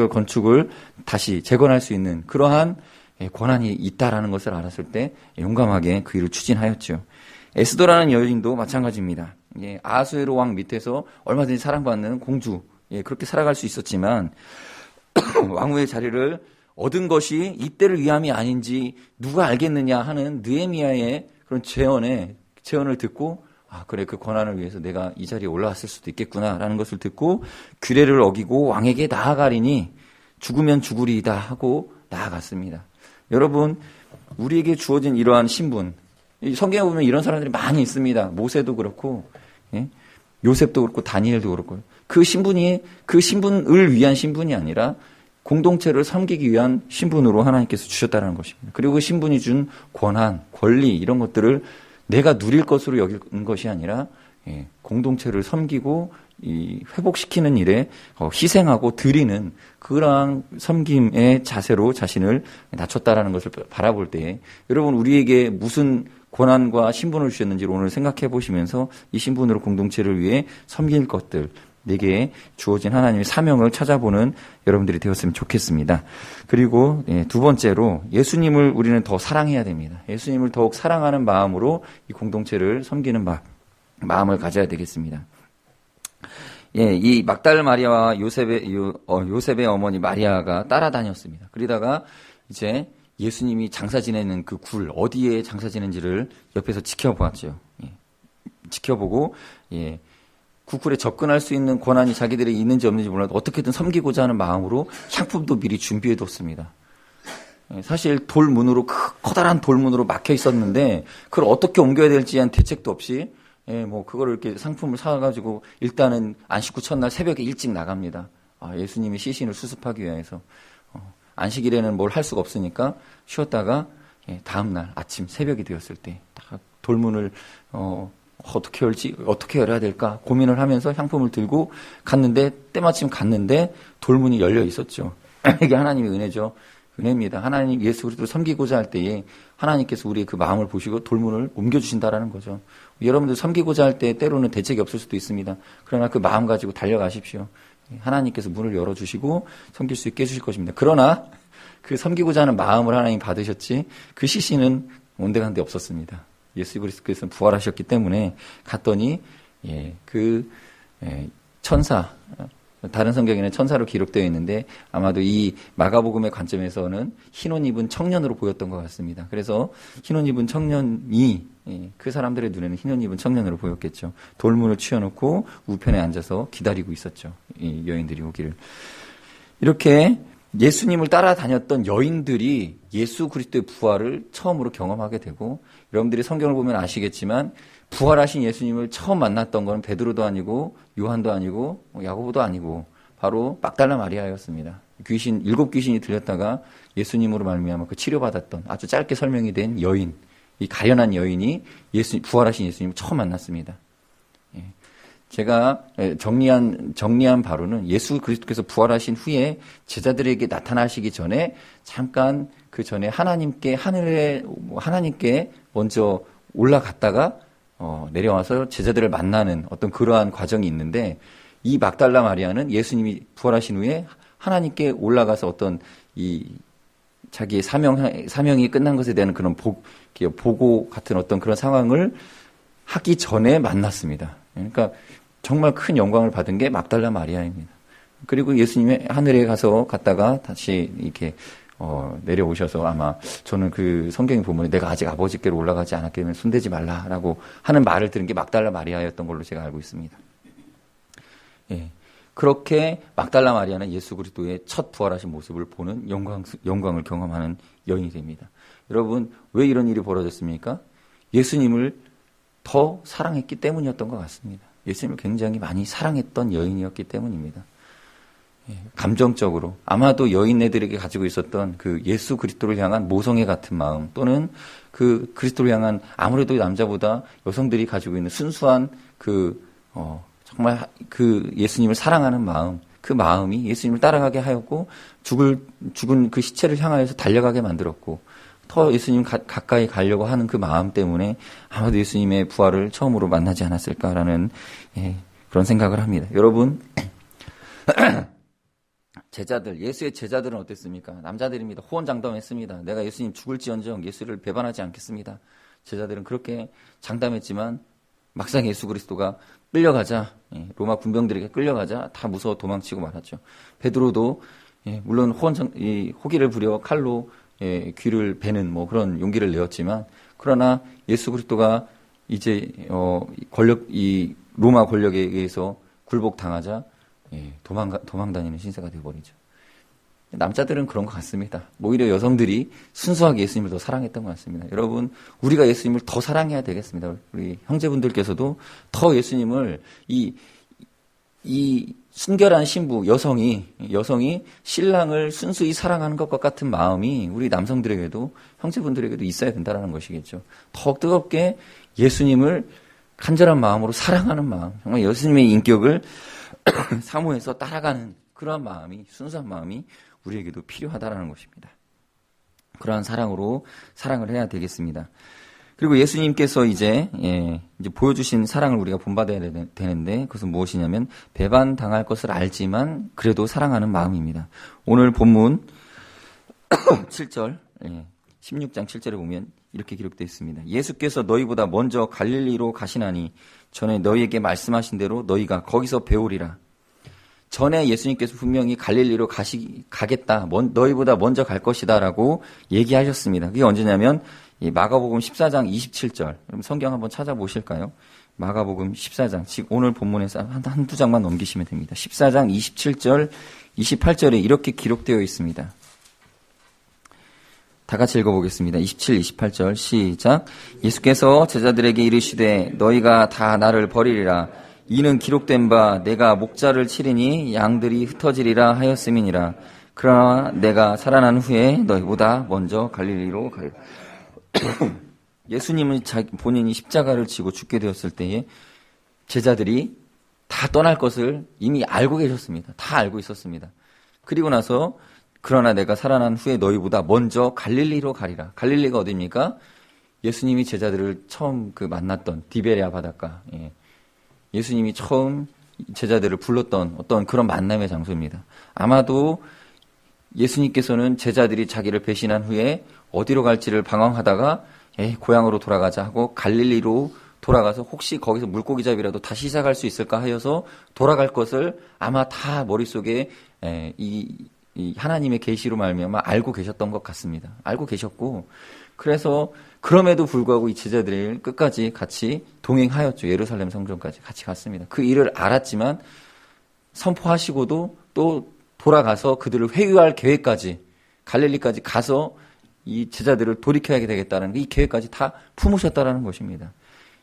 건축을 다시 재건할 수 있는 그러한 권한이 있다라는 것을 알았을 때 용감하게 그 일을 추진하였죠. 에스더라는 여인도 마찬가지입니다. 아하수에로 왕 밑에서 얼마든지 사랑받는 공주, 그렇게 살아갈 수 있었지만 왕후의 자리를 얻은 것이 이때를 위함이 아닌지 누가 알겠느냐 하는 느헤미야의 그런 제언을 듣고 그래, 그 권한을 위해서 내가 이 자리에 올라왔을 수도 있겠구나라는 것을 듣고 규례를 어기고 왕에게 나아가리니 죽으면 죽으리이다 하고 나아갔습니다. 여러분, 우리에게 주어진 이러한 신분, 성경에 보면 이런 사람들이 많이 있습니다. 모세도 그렇고, 요셉도 그렇고, 다니엘도 그렇고. 그 신분을 위한 신분이 아니라 공동체를 섬기기 위한 신분으로 하나님께서 주셨다는 것입니다. 그리고 그 신분이 준 권한, 권리, 이런 것들을 내가 누릴 것으로 여긴 것이 아니라 공동체를 섬기고 회복시키는 일에 희생하고 드리는 그러한 섬김의 자세로 자신을 낮췄다라는 것을 바라볼 때 여러분 우리에게 무슨 권한과 신분을 주셨는지를 오늘 생각해 보시면서 이 신분으로 공동체를 위해 섬길 것들 내게 주어진 하나님의 사명을 찾아보는 여러분들이 되었으면 좋겠습니다. 그리고 두 번째로 예수님을 우리는 더 사랑해야 됩니다. 예수님을 더욱 사랑하는 마음으로 이 공동체를 섬기는 마음을 가져야 되겠습니다. 이 막달 마리아와 요셉의 어머니 마리아가 따라다녔습니다. 그러다가 이제 예수님이 장사 지내는 그 굴 어디에 장사 지내는지를 옆에서 지켜보았죠. 지켜보고 그 굴에 접근할 수 있는 권한이 자기들에게 있는지 없는지 몰라도 어떻게든 섬기고자 하는 마음으로 향품도 미리 준비해뒀습니다. 사실 돌문으로 커다란 돌문으로 막혀 있었는데 그걸 어떻게 옮겨야 될지 한 대책도 없이 그거를 이렇게 상품을 사가지고 일단은 안식 후 첫날 새벽에 일찍 나갑니다. 예수님의 시신을 수습하기 위해서. 안식일에는 뭘 할 수가 없으니까 쉬었다가 다음날 아침 새벽이 되었을 때 딱 돌문을 어떻게 열어야 될까 고민을 하면서 향품을 들고 갔는데 때마침 갔는데 돌문이 열려 있었죠. 이게 하나님의 은혜죠. 은혜입니다. 하나님 예수 그리스도를 섬기고자 할 때에 하나님께서 우리의 그 마음을 보시고 돌문을 옮겨주신다라는 거죠. 여러분들 섬기고자 할 때 때로는 대책이 없을 수도 있습니다. 그러나 그 마음 가지고 달려가십시오. 하나님께서 문을 열어주시고 섬길 수 있게 해주실 것입니다. 그러나 그 섬기고자 하는 마음을 하나님 받으셨지 그 시신은 온데간데 없었습니다. 예수 그리스도께서는 부활하셨기 때문에 갔더니 천사 다른 성경에는 천사로 기록되어 있는데 아마도 이 마가복음의 관점에서는 흰옷 입은 청년으로 보였던 것 같습니다. 그래서 흰옷 입은 청년이 그 사람들의 눈에는 흰옷 입은 청년으로 보였겠죠. 돌문을 치워놓고 우편에 앉아서 기다리고 있었죠. 이 여인들이 오기를. 이렇게 예수님을 따라다녔던 여인들이 예수 그리스도의 부활을 처음으로 경험하게 되고 여러분들이 성경을 보면 아시겠지만 부활하신 예수님을 처음 만났던 건 베드로도 아니고 요한도 아니고 야고보도 아니고 바로 막달라 마리아였습니다. 일곱 귀신이 들렸다가 예수님으로 말미암아 그 치료받았던 아주 짧게 설명이 된 여인, 이 가련한 여인이 부활하신 예수님을 처음 만났습니다. 제가 정리한 바로는 예수 그리스도께서 부활하신 후에 제자들에게 나타나시기 전에 잠깐 그 전에 하나님께 먼저 올라갔다가 내려와서 제자들을 만나는 어떤 그러한 과정이 있는데 이 막달라 마리아는 예수님이 부활하신 후에 하나님께 올라가서 어떤 자기의 사명이 끝난 것에 대한 그런 보고 같은 어떤 그런 상황을 하기 전에 만났습니다. 그러니까 정말 큰 영광을 받은 게 막달라 마리아입니다. 그리고 예수님이 하늘에 갔다가 다시 이렇게 내려오셔서 아마 저는 그 성경에 보면 내가 아직 아버지께로 올라가지 않았기 때문에 손대지 말라라고 하는 말을 들은 게 막달라 마리아였던 걸로 제가 알고 있습니다. 그렇게 막달라 마리아는 예수 그리스도의 첫 부활하신 모습을 보는 영광을 경험하는 여인이 됩니다. 여러분 왜 이런 일이 벌어졌습니까? 예수님을 더 사랑했기 때문이었던 것 같습니다. 예수님을 굉장히 많이 사랑했던 여인이었기 때문입니다. 감정적으로 아마도 여인네들에게 가지고 있었던 그 예수 그리스도를 향한 모성애 같은 마음 또는 그 그리스도를 향한 아무래도 남자보다 여성들이 가지고 있는 순수한 정말 그 예수님을 사랑하는 마음, 그 마음이 예수님을 따라가게 하였고 죽은 그 시체를 향하여서 달려가게 만들었고 더 예수님 가까이 가려고 하는 그 마음 때문에 아마도 예수님의 부활을 처음으로 만나지 않았을까라는 그런 생각을 합니다. 여러분 제자들, 예수의 제자들은 어땠습니까? 남자들입니다. 호언장담했습니다. 내가 예수님 죽을지언정 예수를 배반하지 않겠습니다. 제자들은 그렇게 장담했지만 막상 예수 그리스도가 끌려가자, 로마 군병들에게 끌려가자 다 무서워 도망치고 말았죠. 베드로도 물론 호기를 부려 칼로 귀를 베는 뭐 그런 용기를 내었지만, 그러나 예수 그리스도가 이제 이 로마 권력에 의해서 굴복당하자 도망 다니는 신세가 되어버리죠. 남자들은 그런 것 같습니다. 오히려 여성들이 순수하게 예수님을 더 사랑했던 것 같습니다. 여러분, 우리가 예수님을 더 사랑해야 되겠습니다. 우리 형제분들께서도 더 예수님을 이 순결한 신부, 여성이 신랑을 순수히 사랑하는 것과 같은 마음이 우리 남성들에게도, 형제분들에게도 있어야 된다는 것이겠죠. 더 뜨겁게 예수님을 간절한 마음으로 사랑하는 마음, 정말 예수님의 인격을 사모해서 따라가는 그러한 마음이, 순수한 마음이 우리에게도 필요하다는 것입니다. 그러한 사랑으로 사랑을 해야 되겠습니다. 그리고 예수님께서 이제 보여주신 사랑을 우리가 본받아야 되는데, 그것은 무엇이냐면 배반당할 것을 알지만 그래도 사랑하는 마음입니다. 오늘 본문 7절, 16장 7절에 보면 이렇게 기록되어 있습니다. 예수께서 너희보다 먼저 갈릴리로 가시나니 전에 너희에게 말씀하신 대로 너희가 거기서 배우리라. 전에 예수님께서 분명히 갈릴리로 가겠다, 너희보다 먼저 갈 것이다 라고 얘기하셨습니다. 그게 언제냐면 마가복음 14장 27절. 그럼 성경 한번 찾아보실까요? 마가복음 14장. 지금 오늘 본문에서 한두 장만 넘기시면 됩니다. 14장 27절, 28절에 이렇게 기록되어 있습니다. 다 같이 읽어보겠습니다. 27, 28절 시작. 예수께서 제자들에게 이르시되 너희가 다 나를 버리리라. 이는 기록된 바 내가 목자를 치리니 양들이 흩어지리라 하였음이니라. 그러나 내가 살아난 후에 너희보다 먼저 갈릴리로 가리라. 예수님은 본인이 십자가를 지고 죽게 되었을 때에 제자들이 다 떠날 것을 이미 알고 계셨습니다. 다 알고 있었습니다. 그리고 나서 그러나 내가 살아난 후에 너희보다 먼저 갈릴리로 가리라. 갈릴리가 어디입니까? 예수님이 제자들을 처음 만났던 디베레아 바닷가. 예수님이 처음 제자들을 불렀던 어떤 그런 만남의 장소입니다. 아마도 예수님께서는 제자들이 자기를 배신한 후에 어디로 갈지를 방황하다가 고향으로 돌아가자 하고 갈릴리로 돌아가서 혹시 거기서 물고기잡이라도 다시 시작할 수 있을까 하여서 돌아갈 것을 아마 다 머릿속에 이 하나님의 계시로 말미암아 알고 계셨던 것 같습니다. 알고 계셨고, 그래서 그럼에도 불구하고 이 제자들이 끝까지 같이 동행하였죠. 예루살렘 성전까지 같이 갔습니다. 그 일을 알았지만 선포하시고도 또 돌아가서 그들을 회유할 계획까지, 갈릴리까지 가서 이 제자들을 돌이켜야 되겠다는 이 계획까지 다 품으셨다라는 것입니다.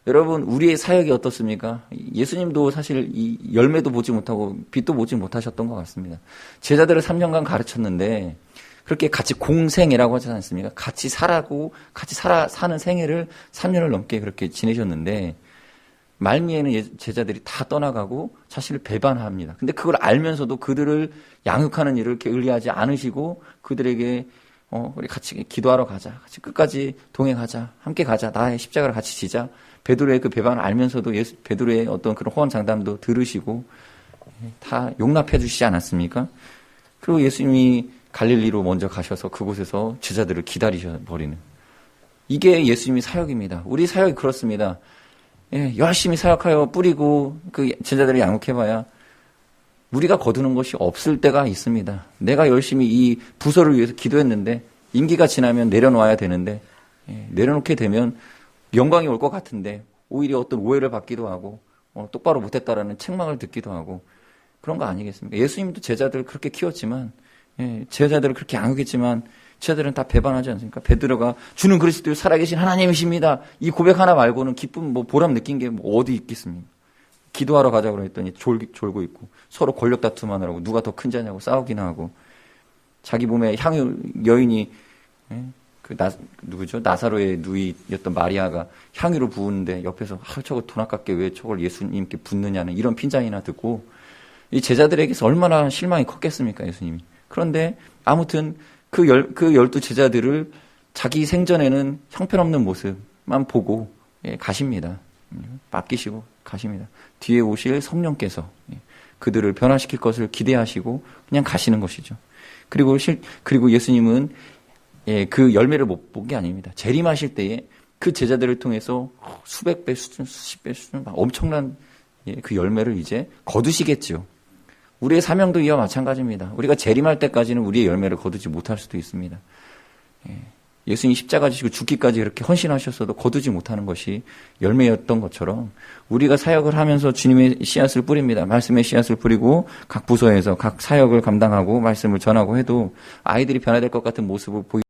여러분, 우리의 사역이 어떻습니까? 예수님도 사실 이 열매도 보지 못하고 빛도 보지 못하셨던 것 같습니다. 제자들을 3년간 가르쳤는데 그렇게 같이 공생애라고 하지 않습니까? 같이 사는 생애를 3년을 넘게 그렇게 지내셨는데 말미에는 제자들이 다 떠나가고 자신을 배반합니다. 근데 그걸 알면서도 그들을 양육하는 일을 게을리하지 않으시고 그들에게 우리 같이 기도하러 가자. 같이 끝까지 동행하자. 함께 가자. 나의 십자가를 같이 지자. 베드로의 그 배반을 알면서도 베드로의 어떤 그런 호언장담도 들으시고 다 용납해 주시지 않았습니까? 그리고 예수님이 갈릴리로 먼저 가셔서 그곳에서 제자들을 기다리셔 버리는, 이게 예수님의 사역입니다. 우리 사역이 그렇습니다. 열심히 사역하여 뿌리고 그 제자들을 양육해봐야 우리가 거두는 것이 없을 때가 있습니다. 내가 열심히 이 부서를 위해서 기도했는데 임기가 지나면 내려놓아야 되는데 내려놓게 되면 영광이 올 것 같은데 오히려 어떤 오해를 받기도 하고 똑바로 못했다라는 책망을 듣기도 하고 그런 거 아니겠습니까? 예수님도 제자들을 그렇게 키웠지만, 제자들을 그렇게 양육했지만 제자들은 다 배반하지 않습니까? 베드로가 주는 그리스도 살아계신 하나님이십니다. 이 고백 하나 말고는 기쁨, 보람 느낀 게 어디 있겠습니까? 기도하러 가자고 했더니 졸고 있고 서로 권력 다툼하느라고 누가 더 큰 자냐고 싸우기나 하고, 자기 몸에 여인이 누구죠? 나사로의 누이였던 마리아가 향유를 부었는데 옆에서 저거 돈 아깝게 왜 저걸 예수님께 붓느냐는 이런 핀잔이나 듣고 이 제자들에게서 얼마나 실망이 컸겠습니까, 예수님이. 그런데 아무튼 그 12 제자들을 자기 생전에는 형편없는 모습만 보고 가십니다. 맡기시고 가십니다. 뒤에 오실 성령께서 그들을 변화시킬 것을 기대하시고 그냥 가시는 것이죠. 그리고 예수님은 그 열매를 못 본 게 아닙니다. 재림하실 때에 그 제자들을 통해서 수백 배 수준, 수십 배 수준, 엄청난 그 열매를 이제 거두시겠죠. 우리의 사명도 이와 마찬가지입니다. 우리가 재림할 때까지는 우리의 열매를 거두지 못할 수도 있습니다. 예수님이 십자가 지시고 죽기까지 그렇게 헌신하셨어도 거두지 못하는 것이 열매였던 것처럼 우리가 사역을 하면서 주님의 씨앗을 뿌립니다. 말씀의 씨앗을 뿌리고 각 부서에서 각 사역을 감당하고 말씀을 전하고 해도 아이들이 변화될 것 같은 모습을